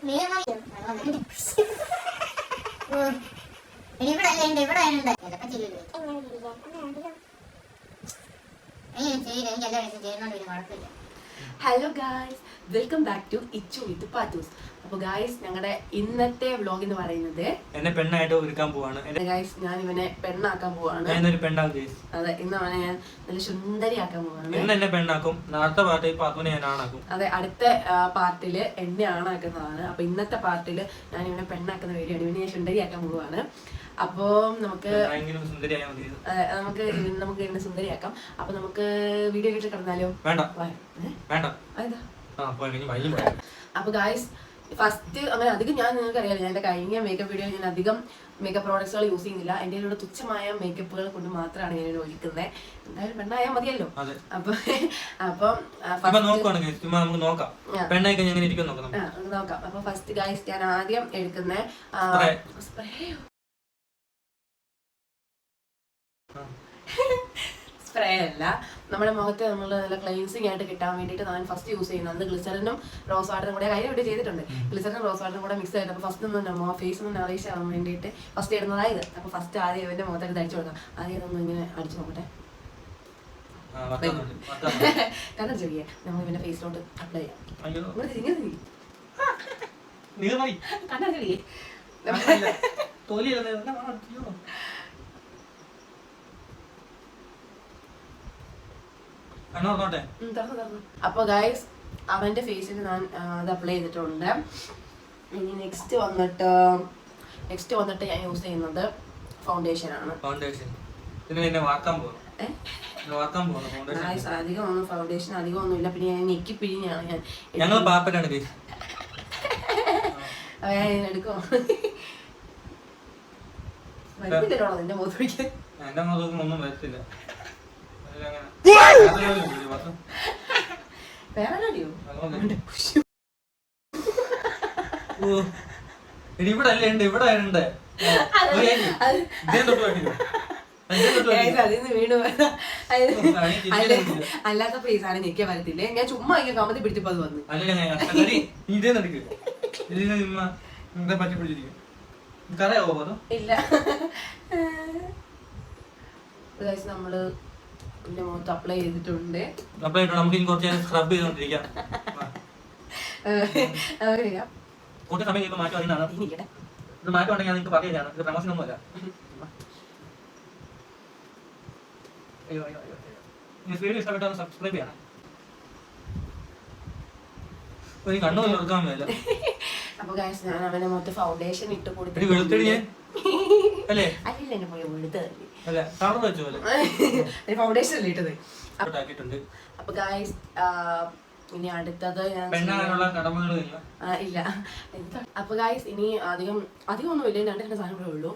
Hello guys, welcome back to Ichu with Pathus. അപ്പൊ guys, ഞങ്ങളുടെ ഇന്നത്തെ വ്ലോഗ് എന്ന് പറയുന്നത് എന്നെ പെണ്ണായിട്ട് ഒരുക്കാൻ പോവാണ്. ഗായ്സ്, ഞാൻ ഇവനെ പെണ്ണാക്കാൻ പോവാണ്. അതെ, ഇന്ന് അവനെ ഞാൻ നല്ല സുന്ദരിയാക്കാൻ പോവാണ്. ഇന്ന് എന്നെ പെണ്ണാക്കും, അടുത്ത പാർട്ടിൽ പാത്തുവിനെ ഞാൻ ആണാക്കും. അതെ, അടുത്ത പാർട്ടില് എന്നെ ആണാക്കുന്നതാണ്. അപ്പൊ ഇന്നത്തെ പാർട്ടില് ഞാൻ ഇവനെ പെണ്ണാക്കുന്ന വീഡിയോ ആണ്. ഇവനെ ഞാൻ സുന്ദരിയാക്കാൻ പോവാണ്. അപ്പൊ നമുക്ക് ഇവനെ സുന്ദരിയാക്കാം. അപ്പൊ നമുക്ക് വീഡിയോ കേട്ട് കിടന്നാലോ? വേണ്ട. അപ്പൊ ഗായ്സ്, ഫസ്റ്റ് അങ്ങനെ അധികം ഞാൻ നിങ്ങൾക്ക് അറിയാലോ, ഞാൻ എന്റെ കഴിഞ്ഞ മേക്കപ്പ് വീഡിയോ ഞാൻ അധികം മേക്കപ്പ് പ്രോഡക്ട്സുകൾ യൂസ് ചെയ്യുന്നില്ല. എന്റെ ഇവിടെ തുച്ഛമായ മേക്കപ്പുകൾ കൊണ്ട് മാത്രമാണ് ഞാൻ ഒരുക്കുന്നത്. എന്തായാലും പെണ്ണായാൽ മതിയല്ലോ. നോക്കാം. അപ്പൊ ഫസ്റ്റ് ഗായ്സ്, ഞാൻ ആദ്യം എടുക്കുന്ന സ്പ്രേ അല്ല, നമ്മുടെ മുഖത്ത് നമ്മൾ നല്ല ക്ലീൻസിങ് ആയിട്ട് കിട്ടാൻ വേണ്ടിയിട്ട് ഞാൻ ഫസ്റ്റ് യൂസ് ചെയ്യുന്നത് ഗ്ലിസറിനും റോസ് വാട്ടറും കൂടെ കഴിഞ്ഞ വീഡിയോ ചെയ്തിട്ടുണ്ട്. ഗ്ലിസറിനും റോസ് വാട്ടറും കൂടെ മിക്സ് ആയിട്ട്. അപ്പോൾ ഫസ്റ്റ് ഒന്ന് ഫേസ് ഒന്ന് നറീഷ് ആവാൻ വേണ്ടിയിട്ട് ഫസ്റ്റ് ഇടുന്നതായത്. അപ്പോൾ ഫസ്റ്റ് ആദ്യം ഇവന്റെ മുഖത്തേക്ക് അടിച്ചു കൊടുക്കാം. ആദ്യം ഇതൊന്നും ഇങ്ങനെ അടിച്ചു നോക്കട്ടെ. കാരണം ചെറിയ നമ്മൾ ഇവന്റെ ഫേസിലോട്ട് അപ്ലൈ ചെയ്യാം. കണ്ടാ ചെറിയ അപ്പൊ ഗൈസ്, അവന്റെ ഫേസിൽ ഞാൻ അത് അപ്ലൈ ചെയ്തിട്ടുണ്ട്. ഇനി നെക്സ്റ്റ് വന്നിട്ട് ഞാൻ യൂസ് ചെയ്യുന്നത് ഫൗണ്ടേഷൻ ആണ്. അധികം ഒന്നും ഫൗണ്ടേഷൻ അധികം ഒന്നും ഇല്ല. പിന്നെ ഞാൻ ഞെക്കി പിഴിഞ്ഞാണ് ഞാൻ എടുക്കും. വരുന്നില്ലല്ലോ നിന്റെ മുഖത്ത് പിടിക്കാൻ. അല്ലാത്ത പ്ലേസ് ആണ് ഞെക്കിയാ വരത്തില്ലേ. ഞാൻ ചുമ്മാ ഇങ്ങനെ കമത്തി പിടിച്ചപ്പോ അത് വന്നു. ഇല്ല, നമ്മള് പിന്നെ മുഖത്ത് അപ്ലൈ ചെയ്തിട്ടുണ്ട്. നമുക്ക് കുറച്ച് സ്ക്രബ് ചെയ്തോണ്ടിരിക്കാം. കുറച്ച് സമയം കഴിയുമ്പോൾ മാറ്റം അതിനാണ്. ഇത് മാറ്റം ഉണ്ടെങ്കിൽ നിങ്ങൾക്ക് പറയുകയാണ്. ഇത് പ്രമോഷൻ ഒന്നുമല്ല. വീഡിയോ ഇഷ്ടപ്പെട്ടാൽ സബ്സ്ക്രൈബ് ചെയ്യണം. കണ്ണു കൊടുക്കാൻ പറ്റില്ല. അപ്പൊ ഗൈസ്, ഞാൻ അവനെ മൊത്തം ഫൗണ്ടേഷൻ ഇട്ട് കൊടുത്തു. ഫൗണ്ടേഷൻ അല്ലേ ഇട്ടത്. അപ്പൊ ഗൈസ്, ഇനി അടുത്തത് ഇല്ല. അപ്പൊ ഗൈസ്, ഇനി അധികം ഒന്നും ഇല്ല. രണ്ട് സാധനങ്ങളേ ഉള്ളൂ.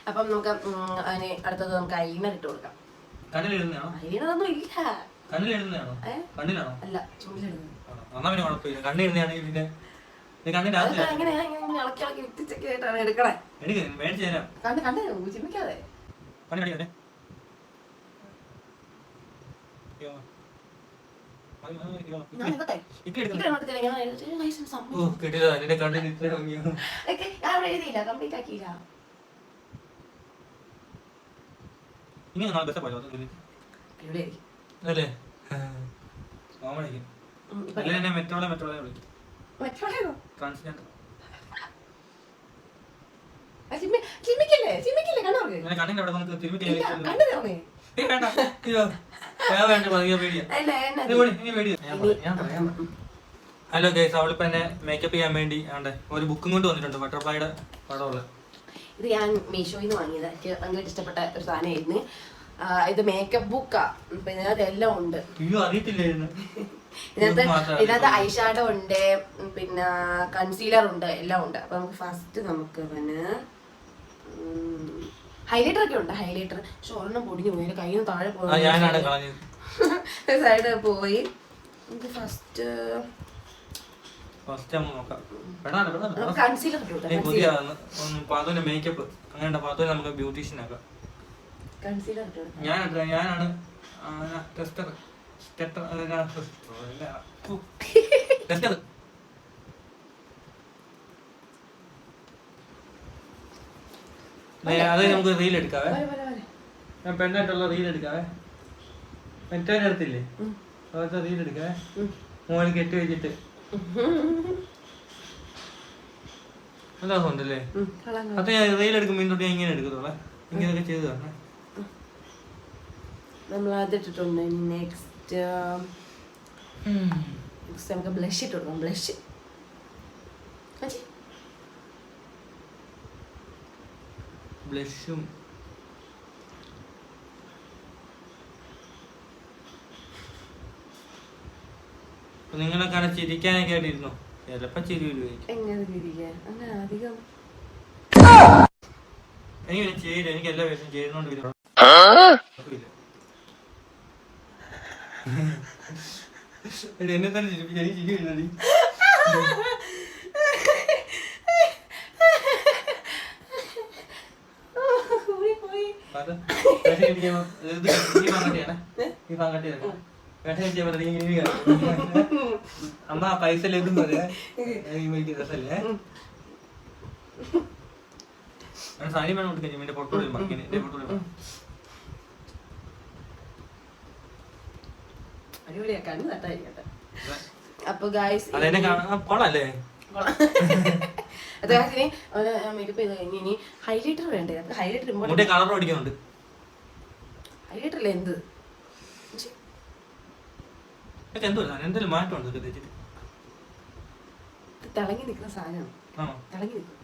അപ്പം നമുക്ക് അതിന് അടുത്തത് നമുക്ക് ഐലൈനർ ഇട്ട് കൊടുക്കാം. ഐലൈനറൊന്നും ഇല്ല. അല്ല, ചുണ്ടിലിടുന്നത്. എടുക്കണേ. ചിമ്മിക്കാതെ ഹലോ ഗൈസ്, അവളിപ്പോ എന്നെ മേക്കപ്പ് ചെയ്യാൻ വേണ്ടി ഒരു ബുക്കും കൊണ്ട് വന്നിട്ടുണ്ട്. ബട്ടർഫ്ലൈയുടെ പടമുള്ള. ഇത് ഞാൻ മീഷോയിൽ നിന്ന് വാങ്ങിയത്. എനിക്ക് ഭയങ്കര ഇഷ്ടപ്പെട്ട ഒരു സാധനമായിരുന്നു. ഇത് മേക്കപ്പ് ബുക്കാ. പിന്നെ അതെല്ലാം ഉണ്ട്. ഇതിനകത്ത് ഐഷാഡോ ഉണ്ട്, പിന്നെ കൺസീലർ ഉണ്ട്, എല്ലാം ഉണ്ട്. അപ്പൊ നമുക്ക് ഫസ്റ്റ് പിന്നെ ഹൈലൈറ്റർ ഒക്കെ ഉണ്ട്. ഹൈലൈറ്റർ പക്ഷെ ഒരെണ്ണം പൊടിഞ്ഞു പോയി. കയ്യിൽ നിന്ന് താഴെ പോയി, സൈഡ് പോയി. നമുക്ക് ഫസ്റ്റ് കൺസീലർ മേക്കപ്പ് അങ്ങനെ നമുക്ക് ബ്യൂട്ടീഷ്യൻ ആക്കാം. ഞാനാണ് ടെസ്റ്റർ അത് നമുക്ക് റീൽ എടുക്കാവേ. ഞാൻ പെണ്ണായിട്ടുള്ള റീൽ എടുക്കാവേ. മറ്റേ അടുത്തില്ലേ അതൊക്കെ റീൽ എടുക്കാവേ. മോന് കെട്ടി വെച്ചിട്ട് ഉണ്ടല്ലേ. അത് ഞാൻ റീൽ എടുക്കുമ്പോ തൊട്ട് ഞാൻ ഇങ്ങനെ എടുക്കത്തോളെ. ഇങ്ങനെയൊക്കെ ചെയ്ത് തന്നെ നമ്മൾ അതിട്ടിട്ടുണ്ട്. നെക്സ്റ്റ് നമുക്ക് ബ്ലഷ് ഇട്ട് കൊടുക്കാം. ബ്ലഷ് ബ്ലഷും നിങ്ങളൊക്കെ ചിരിക്കാനൊക്കെ ആയിട്ടിരുന്നോ? ചിലപ്പോ ചിരി വരുമായിരിക്കും. എങ്ങനെ ചിരിക്കാൻ അങ്ങനെ അധികം എനിക്ക് ചെയ്യില്ല. എനിക്ക് എല്ലാ പേരും ചെയ്യുന്നോണ്ട് വരും. എന്നെ തന്നെ ചിരിപ്പിക്കും. എനിക്ക് ചിരി വരുന്നത് അമ്മ പൈസ രസല്ലേ സാരി വേണം കൊടുക്കാൻ. എന്റെ പൊട്ടോളി അടിപൊളിയാക്കാണ് നട്ടായിരിക്കട്ടെ. അപ്പൊ ഗായ്സ് അതെന്നെ കാണാൻ കൊള്ളാല്ലേ. മേക്കപ്പ് ചെയ്ത് കഴിഞ്ഞ് ഇനി ഹൈലൈറ്റർ വേണ്ടേ? ഹൈലൈറ്റർ കളർ അടിക്കുന്നുണ്ട്. ഹൈലൈറ്റർ എന്ത് എന്തെങ്കിലും മാറ്റമുണ്ട് തിളങ്ങി നിൽക്കുന്ന സാധനമാണ്. തിളങ്ങി നിൽക്കും.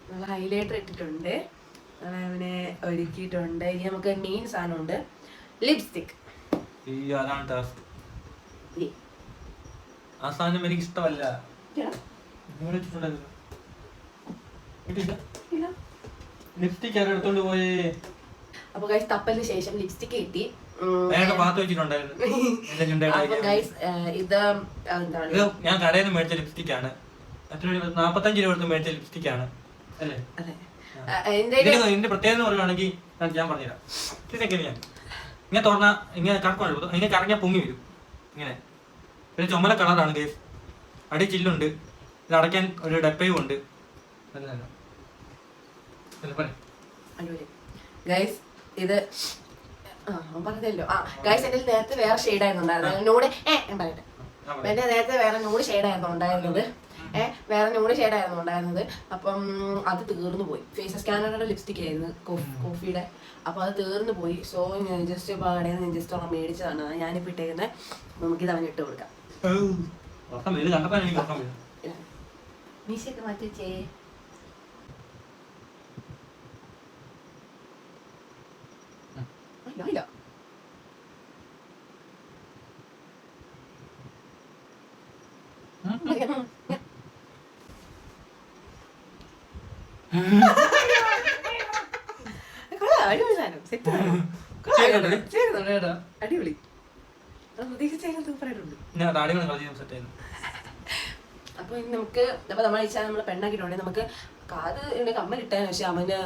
നമ്മൾ ഹൈലൈറ്റർ ഇട്ടിട്ടുണ്ട്. അവനെ ഒരുക്കിയിട്ടുണ്ട്. ഇനി നമുക്ക് മെയിൻ സാധനമുണ്ട് ലിപ്സ്റ്റിക്. ആ സാധനം എനിക്ക് ഇഷ്ടമല്ല. ലിപ്സ്റ്റിക് ആരും എടുത്തോണ്ട് പോയേ. അപ്പൊ ഗൈസ് തപ്പലിന് ശേഷം ലിപ്സ്റ്റിക് കിട്ടി. ഇത് ഞാൻ കടയിൽ നിന്ന് മേടിച്ച ലിപ്സ്റ്റിക് ആണ്. 45 രൂപ കൊടുത്ത് മേടിച്ച ലിപ്സ്റ്റിക് ആണ് അല്ലേ? ഇതിന്റെ പ്രത്യേകത പറയുകയാണെങ്കിൽ ഞാൻ പറഞ്ഞുതരാം. ഇതെങ്ങനെയാണ് ഇങ്ങനെ തുറന്ന ഇങ്ങനെ കറക്കണം. ഇങ്ങനെ കറങ്ങിയാൽ പൊങ്ങി വരും ഇങ്ങനെ. പിന്നെ ചുമല കളറാണ് ഗൈസ്. അടി ചില്ലുണ്ട്. ഇത് അടയ്ക്കാൻ ഒരു ഡപ്പയും ഉണ്ട്. ഗൈസ് ഇത് പറഞ്ഞല്ലോ. ഗൈസ് എന്റെ നേരത്തെ വേറെ ഷെയ്ഡായിരുന്നു ഉണ്ടായിരുന്നത്. നൂഡ് ഞാൻ പറയട്ടെ. എന്റെ നേരത്തെ വേറെ നൂഡ് ഷെയ്ഡായിരുന്നു ഉണ്ടായിരുന്നത്. വേറെ നൂഡ് ഷെയ്ഡായിരുന്നു ഉണ്ടായിരുന്നത്. അപ്പം അത് തീർന്നു പോയി. ഫേസ് സ്കാനറുടെ ലിപ്സ്റ്റിക് ആയിരുന്നു കോഫിയുടെ. അപ്പൊ അത് തീർന്നു പോയി. സോ ഞാൻ ജസ്റ്റ് ഇപ്പോൾ കടയിൽ നിന്ന് ജസ്റ്റ് ഒരെണ്ണം മേടിച്ചതാണ്. ഞാനിപ്പോൾ ഇട്ടേക്കുന്നത്. നമുക്കിത് അവന് ഇട്ട് കൊടുക്കാം. മീശയൊക്കെ മാറ്റി വെച്ചേ. ഇല്ല അടിപൊളി സാധനം. അടിപൊളി സൂപ്പറായിട്ടുണ്ട്. അപ്പൊ ഇനി നമുക്ക് നമ്മൾ വെച്ചാൽ നമ്മള് പെണ്ണാക്കിയിട്ടുണ്ടെങ്കിൽ നമുക്ക് കാത് കമ്മലിട്ടാന്ന് വെച്ചാൽ അവന്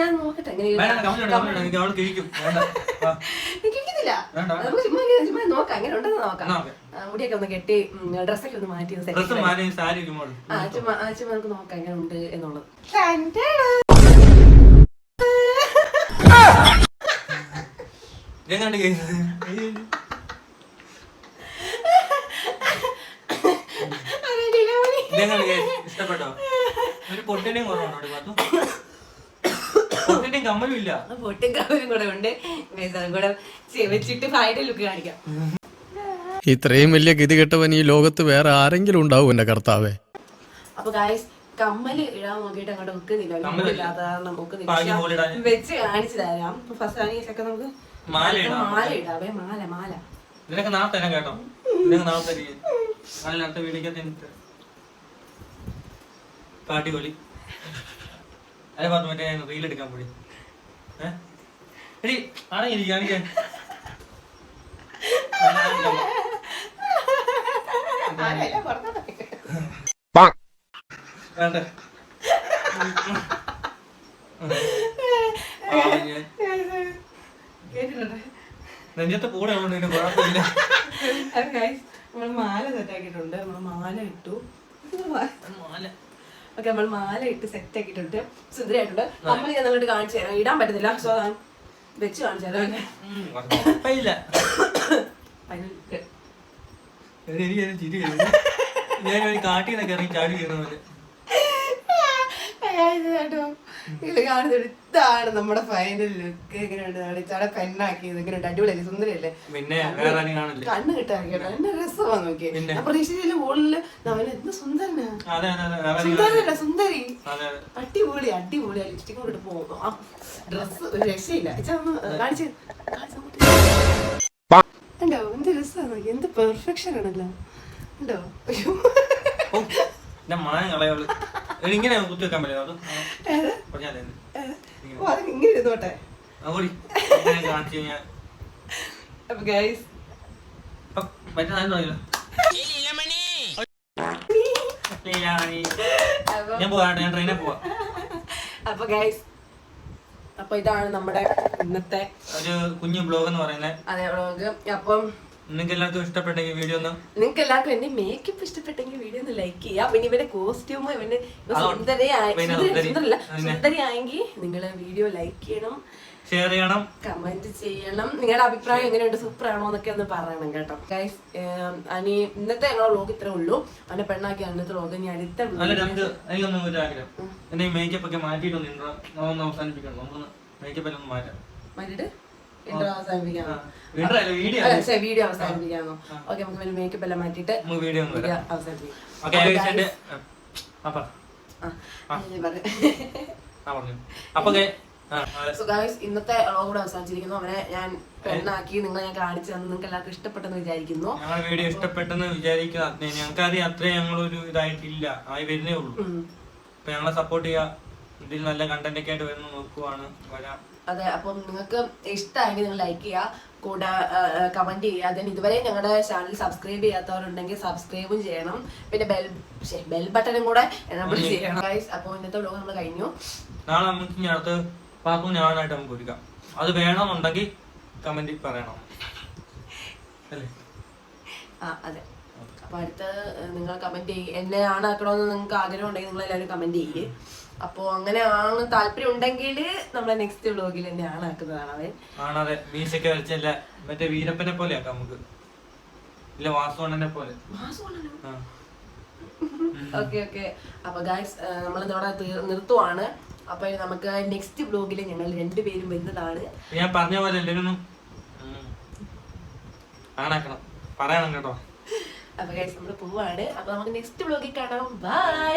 ഞാൻ നോക്കട്ടെ കേൾക്കുന്നില്ല. നമുക്ക് ചുമ്മാ നോക്കാം. അങ്ങനെ ഉണ്ടെന്ന് നോക്കാം. മുടിയൊക്കെ ഒന്ന് കെട്ടി ഡ്രസ്സൊക്കെ ഒന്ന് മാറ്റി ചുമ്മാ നമുക്ക് നോക്കാം എങ്ങനെ ഉണ്ട് എന്നുള്ളത്. ഇഷ്ടപ്പെട്ടോ? ഒരു പൊട്ടിന്റെയും കുറവുണ്ടോ? പൊട്ടിന്റെയും കമ്മലും ഇല്ല. പൊട്ടും കമ്മലും കൂടെ ഉണ്ട്. കൂടെ വെച്ചിട്ട് ഫൈനൽ ലുക്ക് കാണിക്കാം. ഇത്രയും വലിയ ഗതികെട്ടവൻ ഈ ലോകത്ത് വേറെ ആരെങ്കിലും ഉണ്ടാവും എന്റെ കർത്താവേ. അപ്പൊ ഗായ്സ് കമ്മല് ഇടാൻ നോക്കിയിട്ട് അങ്ങോട്ട് വെക്കുന്നില്ല. വെച്ച് കാണിച്ചു തരാം. ഫസ്റ്റ് ആണെങ്കിൽ നമുക്ക് മാല ഇടാവേ. മാല ഇതിനൊക്കെ നാളെ തരാം കേട്ടോ. ഇതിനൊക്കെ നാളെ തരീ. അടുത്ത വീടിക്കകത്ത് കാട്ടിക്കൊലി അതെ പറഞ്ഞു. മറ്റേ റീൽ എടുക്കാൻ പോയി എടി ആണെങ്കിൽ കാണിക്കാൻ വേണ്ട കേട്ടിട്ടുണ്ട്. നെഞ്ചത്തെ കൂടെ ഉള്ളതുകൊണ്ട് കുഴപ്പമില്ല. അത് guys, നമ്മള് മാല സെറ്റ് ആക്കിയിട്ടുണ്ട്. നമ്മള് മാല ഇട്ടു. ഓക്കെ, നമ്മൾ മാല ഇട്ട് സെറ്റ് ആക്കിയിട്ടുണ്ട്. സുന്ദരിയായിട്ടുണ്ട്. നമ്മൾ ഞാൻ നിങ്ങോട്ട് കാണിച്ചു തരാം. ഇടാൻ പറ്റത്തില്ല, സോ ഞാൻ വെച്ച് കാണിച്ചു തരാം. കുഴപ്പമില്ല. എനിക്കൊരു ചിരി വരുന്നു. ഞാൻ ഒരു കാട്ടിൽ നിന്നൊക്കെ ഇറങ്ങി ചാടി വീണ പോലെ. ഇതാണ് നമ്മുടെ ഫൈനൽ ലുക്ക്. എങ്ങനെയുണ്ട്? ചട പെണ്ണാക്കിയത് എങ്ങനെയുണ്ട്? അടിപൊളിയല്ലേ? സുന്ദരിയല്ലേ? പിന്നെ വേറെ ആരും കാണില്ല. കണ്ണ് കിട്ടാറില്ല. എന്നെ രസമാണ് നോക്കിയേ. പ്രതീക്ഷിച്ചില്ല മുകളില് അവന് എന്ത് സുന്ദരനാ. സുന്ദരല്ല, സുന്ദരി. അടിപൊളി അടിപൊളി. ലിപ്സ്റ്റിക് കൊണ്ടിട്ട് പോകും. ആ ഡ്രസ് ഒരു രക്ഷയില്ല. കാണിച്ചു ഉണ്ടോ? എന്ത് രസമാണ് നോക്കി. എന്ത് പെർഫെക്ഷൻ ആണല്ലോ. ഉണ്ടോ? മായം കളയുള്ളൂ. ഇങ്ങനെ കുത്തി വെക്കാൻ പറ്റില്ല. അത് ഇങ്ങനെ ഇരുന്നോട്ടെ. കാണിച്ചു കഴിഞ്ഞാൽ അപ്പൊ ഗൈസ് ഞാൻ പോവാട്ടെ. ഞാൻ ട്രെയിനിൽ പോവാ. അപ്പൊ ഗൈസ്, അപ്പൊ ഇതാണ് നമ്മുടെ ഇന്നത്തെ ഒരു കുഞ്ഞു ബ്ലോഗ് എന്ന് പറയുന്നത്. അതെ, വ്ളോഗ്. അപ്പം നിങ്ങൾക്ക് എല്ലാവർക്കും ഇഷ്ടപ്പെട്ടെങ്കിൽ വീഡിയോ ഒന്ന്, നിങ്ങൾക്ക് എല്ലാവർക്കും എന്റെ മേക്കപ്പ് ഇഷ്ടപ്പെട്ടെങ്കിൽ വീഡിയോ ഒന്ന് ലൈക്ക് ചെയ്യാം. പിന്നെ ഇവന്റെ കോസ്റ്റ്യൂം ഇവന്റെ സുന്ദരിയായെങ്കിൽ നിങ്ങൾ വീഡിയോ ലൈക്ക് ചെയ്യണം, ഷെയർ ചെയ്യണം, കമന്റ് ചെയ്യണം. നിങ്ങളുടെ അഭിപ്രായം എങ്ങനെയുണ്ട്? സൂപ്പർ ആണോ എന്നൊക്കെ ഒന്ന് പറയണം കേട്ടോ ഗൈസ്. അനി ഇന്നത്തെ ഞങ്ങളുടെ വ്ളോഗ് ഇത്രേ ഉള്ളൂ. അവന്റെ പെണ്ണാക്കി ഇന്നത്തെ വ്ളോഗ്. ഇനി അടുത്ത എനിക്കൊന്നും ഒരു ആഗ്രഹം, എന്റെ മേക്കപ്പ് ഒക്കെ മാറ്റിയിട്ടൊന്ന് അവസാനിപ്പിക്കണം. നമുക്കൊന്ന് മേക്കപ്പ് എല്ലാം ഒന്ന് മാറ്റാം. മാറ്റിട്ട് വീഡിയോ അവസാനിപ്പിക്കാമോ? ഓക്കെ, നമുക്ക് മേക്കപ്പ് എല്ലാം മാറ്റിട്ട് വീഡിയോ ഇന്നത്തെ വ്ളോഗ് കൂടെ അവസാനിച്ചിരിക്കുന്നു. അവനെ ഞാൻ പെണ്ണാക്കി നിങ്ങളെ ഞാൻ കാണിച്ചു തന്നു. നിങ്ങൾക്ക് എല്ലാവർക്കും ഇഷ്ടപ്പെട്ടെന്ന് വിചാരിക്കുന്നു. ഞങ്ങൾ വീഡിയോ ഇഷ്ടപ്പെട്ടെന്ന് വിചാരിക്കുക. ഞങ്ങൾക്കറിയാം അത്രയും ഞങ്ങളൊരു ഇതായിട്ടില്ല, ആയി വരുന്നേ ഉള്ളൂ. അപ്പൊ ഞങ്ങളെ സപ്പോർട്ട് ചെയ്യുക. ഇതിൽ നല്ല കണ്ടന്റ് ഒക്കെ ആയിട്ട് വരുന്ന നോക്കുവാണ്, വരാം. അതെ, അപ്പം നിങ്ങൾക്ക് ഇഷ്ടമായെങ്കിൽ നിങ്ങൾ ലൈക്ക് ചെയ്യുക, കൂടെ കമന്റ് ചെയ്യുക. അതിന് ഇതുവരെ ഞങ്ങളുടെ ചാനൽ സബ്സ്ക്രൈബ് ചെയ്യാത്തവരുണ്ടെങ്കിൽ സബ്സ്ക്രൈബും ചെയ്യണം. പിന്നെ ബെൽ ബട്ടണും കൂടെ നമ്മൾ ചെയ്യണം ഗൈസ്. അപ്പോൾ ഇന്നത്തെ വ്ളോഗ് നമ്മൾ കഴിഞ്ഞു. നാളെ നമുക്ക് ഇനി അടുത്ത് പാപ്പു ഞാനായിട്ട് നമുക്ക് ഒരുക്കാം. അത് വേണമെന്നുണ്ടെങ്കിൽ കമന്റ് പറയണം അല്ലേ? അതെ. അപ്പൊ അടുത്ത് നിങ്ങൾ കമന്റ് ചെയ്യും. എന്നെ ആണാക്കണമെന്ന് നിങ്ങൾക്ക് ആഗ്രഹം ഉണ്ടെങ്കിൽ നിങ്ങൾ എല്ലാവരും കമന്റ് ചെയ്യേ. അപ്പൊ അങ്ങനെ ആണ് താല്പര്യം ഉണ്ടെങ്കിൽ നമ്മളെ നെക്സ്റ്റ് വ്ളോഗിൽ എന്നെ ആണാക്കുന്നതാണ് അവൻ. ആണതെ, മീശയൊക്കെ വരച്ചല്ല മറ്റേ വീരപ്പനെ പോലെ ആക്കാം നമുക്ക്. ഇല്ല, വാസുവണ്ണനെ പോലെ. Okay okay. അപ്പൊ ഗൈസ്, നമ്മളിതോടെ നിർത്തുവാണ്. അപ്പൊ നമുക്ക് നെക്സ്റ്റ് വ്ളോഗിൽ ഞങ്ങൾ രണ്ടുപേരും വരുന്നതാണ്. ഞാൻ പറഞ്ഞ പോലെ എല്ലാവരും ആണാക്കണം, പറയണം കേട്ടോ. അപ്പൊ ഗൈസ്, നമ്മള് പോവാണ്. അപ്പൊ നമുക്ക് നെക്സ്റ്റ് വ്ളോഗിൽ കാണാം. ബൈ.